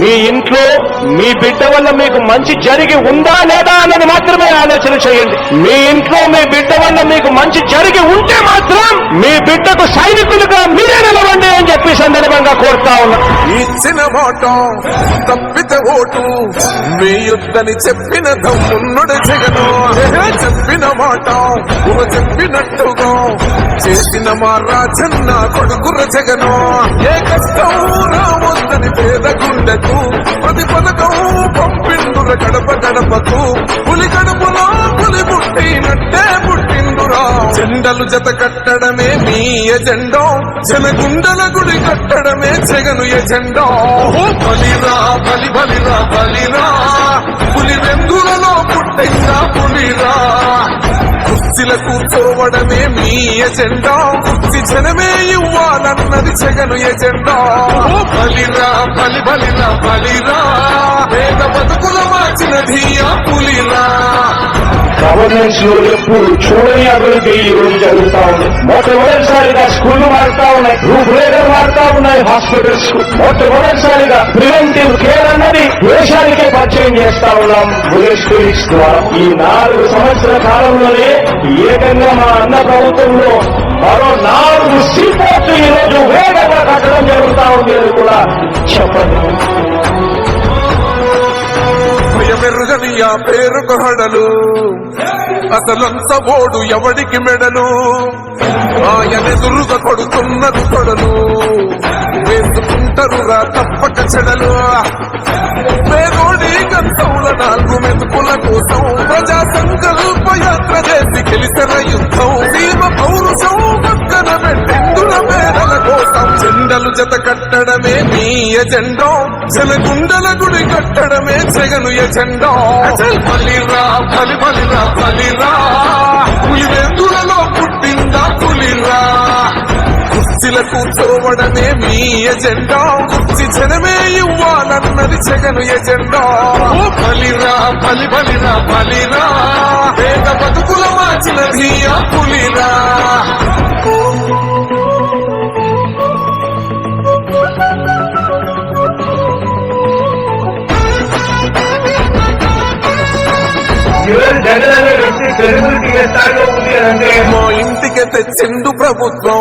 మీ ఇంట్లో మీ బిడ్డ వల్ల మీకు మంచి జరిగి ఉందా లేదా అన్నది మాత్రమే ఆలోచన చేయండి. మీ ఇంట్లో మీ బిడ్డ వల్ల మీకు మంచి జరిగి ఉంటే మాత్రం మీ బిడ్డకు సైనికులుగా మీరే నిలవండి అని చెప్పి సందర్భంగా కోరుతా ఉన్నా. ఇచ్చిన మాట తప్పితే ఓటు మీ యుద్ధని చెప్పిన దమ్మున్నడు జగను. చెప్పిన మాట చెప్పినట్టుగా చేసిన మా రాజన్న కొడుకుర జగను. ఏ కష్టం రావద్దని పేద గుండెకు ప్రతి పథకం పంపిండుర గడప గడపకు. పులి గడపలో పులి పుట్టినట్టే పుట్టిండురా. జెండలు జత కట్టడమే మీ ఎజెండా, జనగుండల గుడి కట్టడమే జగను ఎజెండా. బలిరా బలి బలిరా బలిరా, పులి వెందులలో పుట్టిందా పులిరా. కుర్చీల కూర్చోవడమే మీ ఎజెండా, కుర్చీ జనమే ఇవ్వాలన్నది జగను ఎజెండా. బలిరా బలి బలిరా బలిరా, పేద బతుకుల మార్చినది ఆ పులిరా. గవర్నెన్స్ లో ఎప్పుడు చూడని అభివృద్ధి ఈ రోజు జరుగుతా ఉంది. మొట్టమొదటిసారిగా స్కూళ్లు మారుతా ఉన్నాయి, రూపురేఖలు మారుతా ఉన్నాయి, హాస్పిటల్స్ మొట్టమొదటిసారిగా ప్రివెంటివ్ కేర్ అన్నది దేశానికే పరిచయం చేస్తా ఉన్నాం బుల్లెట్ క్లినిక్స్ ద్వారా. ఈ 4 సంవత్సరాల కాలంలోనే ఏకంగా మా అన్న ప్రభుత్వంలో మరో 4 సీపోర్ట్లు ఈ రోజు వేగంగా కట్టడం జరుగుతా ఉంది అని కూడా చెప్పండి. మెరుగని ఆ పేరుకు హడలు, అసలంత ఓడు ఎవడికి మెడలు. ఆయనెదురుగా కొడుతున్నది కొడలు, వేసుకుంటారురా తప్పక చెడలు. పేదోడి కంచౌల 4 మెతుకుల కోసం ప్రజా సంకల్ప యాత్ర చేసి గెలిసిన యుద్ధం. సీమ పౌరుషం పక్కన పెట్టిందుల పేదల కోసం. జెండలు జత కట్టడమే మీ ఎజెండా, జనగుండల గుడి కట్టడమే జగను ఎజెండా. బలిరా బలి బలిరా బలిరా, పులి వెందులలో పుట్టిందా పులిరా. కుర్చీల కూర్చోవడమే మీ ఎజెండా, కుర్చీ జనమే ఇవ్వాలన్నది జగను ఎజెండా. బలిరా బలి బలిరా బలిరా, పేద బతుకుల మార్చినది ఆ పులిరా. మా ఇంటికి తెచ్చిండు ప్రభుత్వం,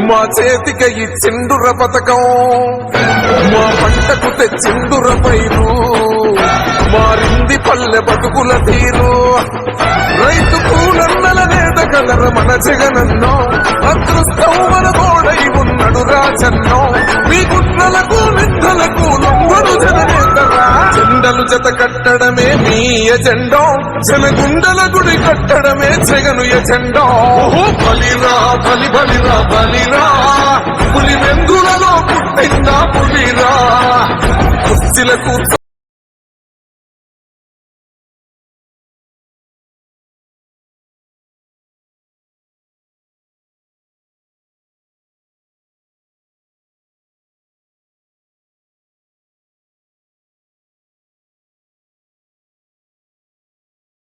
మా చేతికి ఇచ్చిండుర పథకం. మా పంటకు తెచ్చిండుర పైరు, మారింది పల్లె బతుకుల తీరు. రైతు కూలన్నల నేత కలర మన జగనన్నో, అదృష్టం మన గోడై ఉన్నడు రాజన్నో. మీ గుట్లకు నిందలకు లొంగడు జననేతరా. జెండలు జత కట్టడమే మీ ఎజెండా, జనగుండల గుడి కట్టడమే జగను ఎజెండా. బలిరా బలి బలిరా బలిరా, పులి వెందులలో పుట్టిందా పులిరా. కుర్చీల కూర్చో